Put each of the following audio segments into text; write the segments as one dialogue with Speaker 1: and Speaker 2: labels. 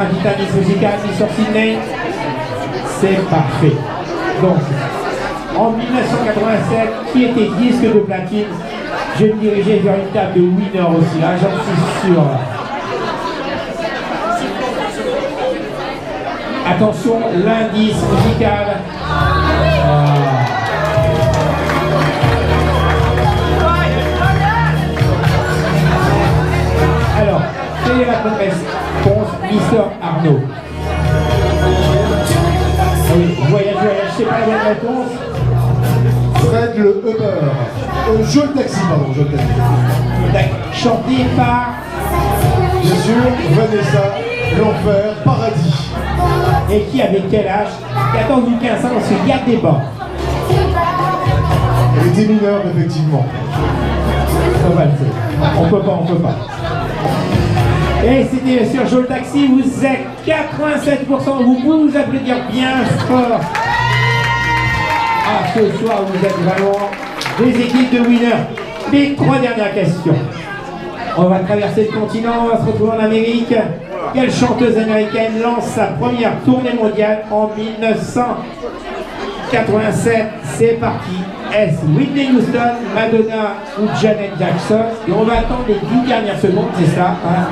Speaker 1: Guitariste musical sur Sydney, c'est parfait. Donc, en 1987, qui était disque de platine, je me dirigeais vers une table de winner aussi, là, j'en suis sûr. Attention, l'indice musical. Alors, quelle est la bonne réponse, Mister Arnaud? Oui, voyage, c'est pas la bonne réponse.
Speaker 2: Fred le Uber. Joe le taxi, pardon, Joe le taxi.
Speaker 1: Chanté par,
Speaker 2: bien sûr, Vanessa, l'enfer, paradis.
Speaker 1: et qui avait quel âge? 14 ou 15 ans, parce qu'il y a débat.
Speaker 2: Elle était mineure, effectivement.
Speaker 1: On va le faire. On peut pas. Et c'était sur Joe le taxi, vous êtes 87%, vous pouvez vous applaudir bien fort. Ah, ce soir, vous êtes vraiment des équipes de winners. Les 3 dernières questions. On va traverser le continent, on va se retrouver en Amérique. Quelle chanteuse américaine lance sa première tournée mondiale en 1987? C'est parti. Est-ce Whitney Houston, Madonna ou Janet Jackson? Et on va attendre les 10 dernières secondes, c'est ça, hein?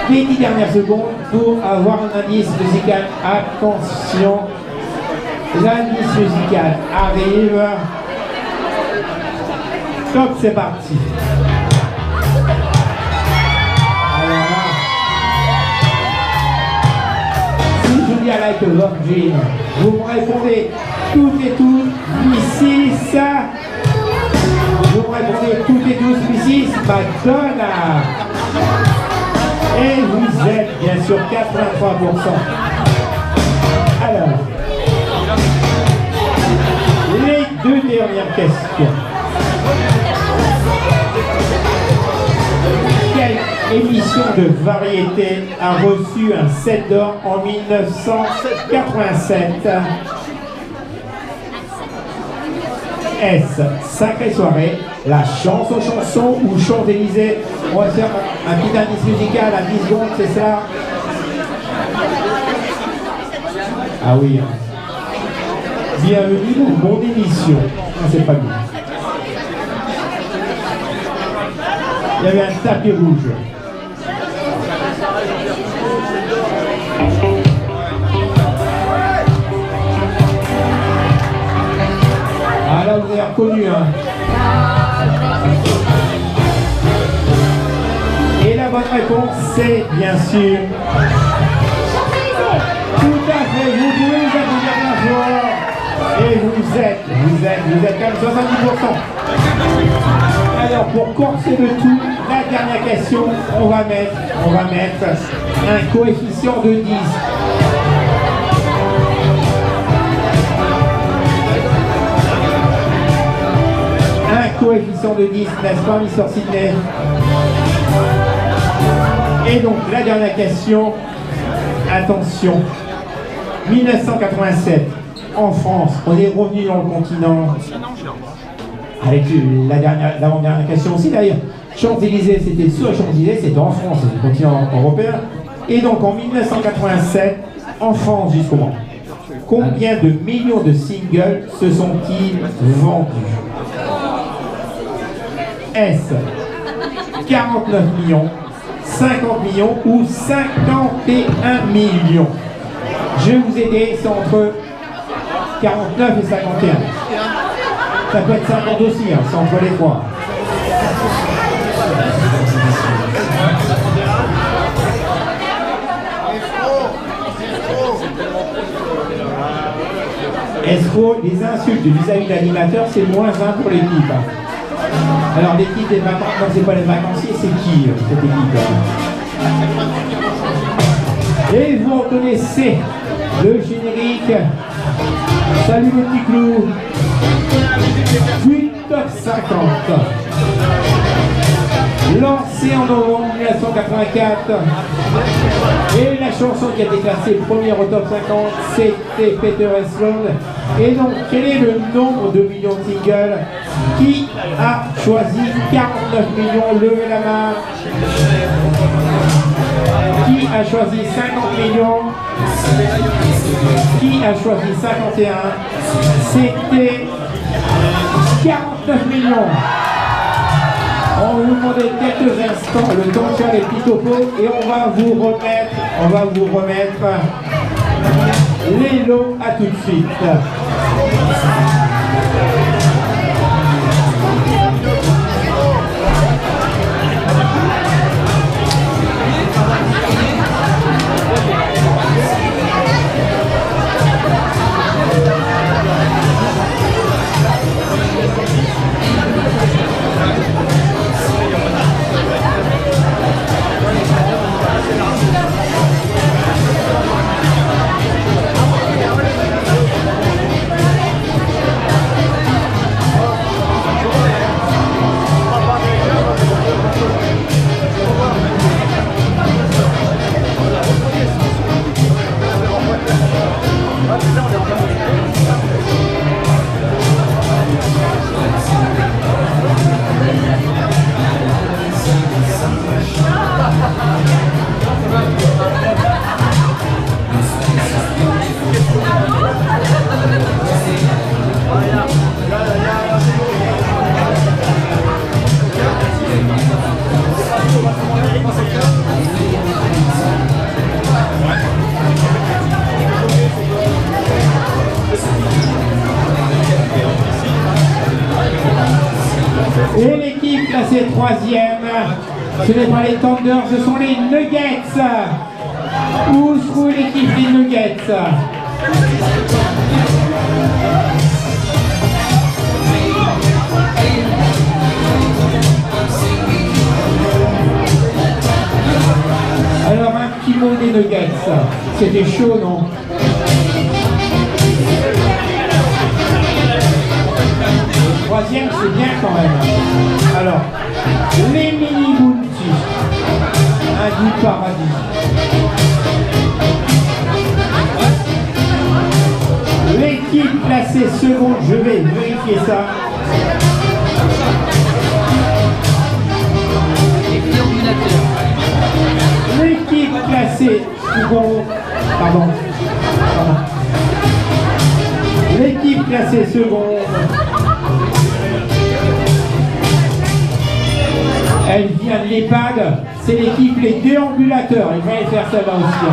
Speaker 1: Les 10 dernières secondes pour avoir un indice musical. Attention, l'indice musical arrive. Top, c'est parti. Alors là, si je vous dis I like a virgin, vous me répondez toutes et tous, Mrs. Vous me répondez toutes et tous, Mrs. Madonna. Et vous êtes bien sûr 83%. Alors, les 2 dernières questions. Quelle émission de variété a reçu un 7 d'or en 1987? Est-ce Sacrée Soirée, La Chance aux chansons ou Champs-Élysées? On va faire un petit indice musical à 10 secondes, c'est ça? Ah oui. Bienvenue dans mon émission. Non, c'est pas bien. Il y avait un tapis rouge. Ah là, vous avez reconnu, hein. Et la bonne réponse, c'est bien sûr. Tout à fait, vous pouvez vous applaudir bien fort. Et vous êtes quand même 70%. Alors, pour corser le tout, la dernière question, on va mettre un coefficient de 10. Un coefficient de 10, n'est-ce pas, Mister Sydney? Et donc, la dernière question, attention, 1987, en France, on est revenu dans le continent, avec l'avant-dernière question aussi d'ailleurs, Champs-Élysées, c'était sur Champs-Élysées, c'était en France, c'est le continent européen, et donc en 1987, en France justement, combien de millions de singles se sont-ils vendus? Est-ce 49 millions, 50 millions ou 51 millions? Je vais vous aider, c'est entre 49 et 51. Ça peut être 50 aussi, hein, c'est entre les 3. Escroc, les insultes vis-à-vis de l'animateur, c'est -1 pour l'équipe. Alors l'équipe des vacances, non, c'est pas les vacanciers, c'est qui cette équipe? Et vous reconnaissez le générique. Salut les petits clous. 8 top 50. Lancé en novembre 1984. Et la chanson qui a été classée première au top 50, c'était Peter Sloan. Et donc, quel est le nombre de millions de singles Qui a choisi 49 millions? Levez la main. Qui a choisi 50 millions? Qui a choisi 51? C'était 49 millions. On va vous demander quelques instants, le temps de faire les petits topos, et on va vous remettre les lots. À tout de suite. Et l'équipe classée troisième, ce n'est pas les Thunders, ce sont les Nuggets. Où se trouve l'équipe des Nuggets? Alors un petit mot des Nuggets, c'était chaud, non? Troisième, c'est bien quand même. Alors, les mini bounty, un du paradis. L'équipe classée seconde, je vais vérifier ça. L'équipe classée seconde, pardon. L'équipe classée seconde. Elle vient de l'EHPAD, c'est l'équipe Les Déambulateurs. Il va faire ça là aussi.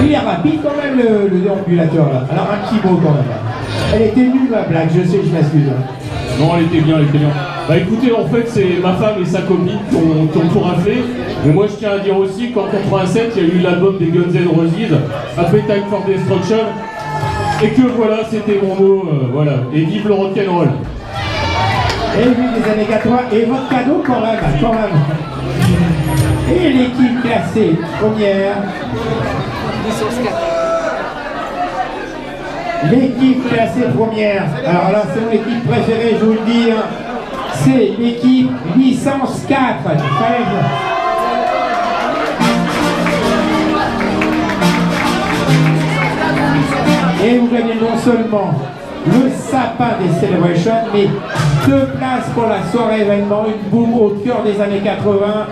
Speaker 1: Il est rapide quand même le déambulateur là. Alors un petit mot quand même. Elle était nulle ma blague, je sais, je m'excuse.
Speaker 3: Non, elle était bien, elle était bien. Bah écoutez, en fait, c'est ma femme et sa copine qui ont tout raflé. Mais moi, je tiens à dire aussi qu'en 87, il y a eu l'album des Guns N' Roses, Appetite for Destruction. Et que voilà, c'était mon mot, voilà. Et vive le rock'n'roll.
Speaker 1: Et oui, les années 80, et votre cadeau quand même. Et l'équipe classée première. L'équipe classée première. Alors là, c'est mon équipe préférée, je vous le dis. C'est l'équipe licence 4. Et vous gagnez non seulement le sapin des Celebrations, mais 2 places pour la soirée événement, une boum au cœur des années 80.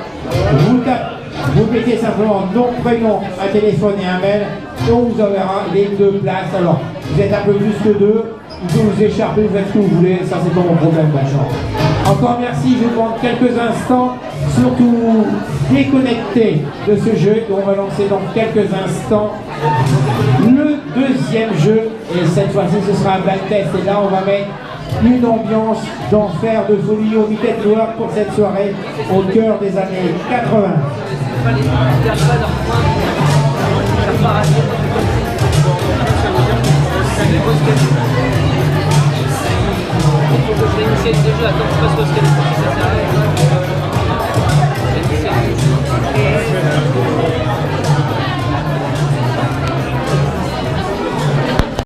Speaker 1: Vous mettez simplement nom, prénom, un téléphone et un mail, et on vous enverra les 2 places. Alors, vous êtes un peu plus que 2, vous pouvez vous écharper, vous faites ce que vous voulez, ça c'est pas mon problème maintenant. Encore merci, je vous demande quelques instants, surtout déconnecter de ce jeu, et on va lancer dans quelques instants le deuxième jeu, et cette fois-ci ce sera un blind test, et là on va mettre une ambiance d'enfer, de folie au Wicked World pour cette soirée au cœur des années 80.
Speaker 4: Je vais initialiser le jeu, attends, je passe au skate.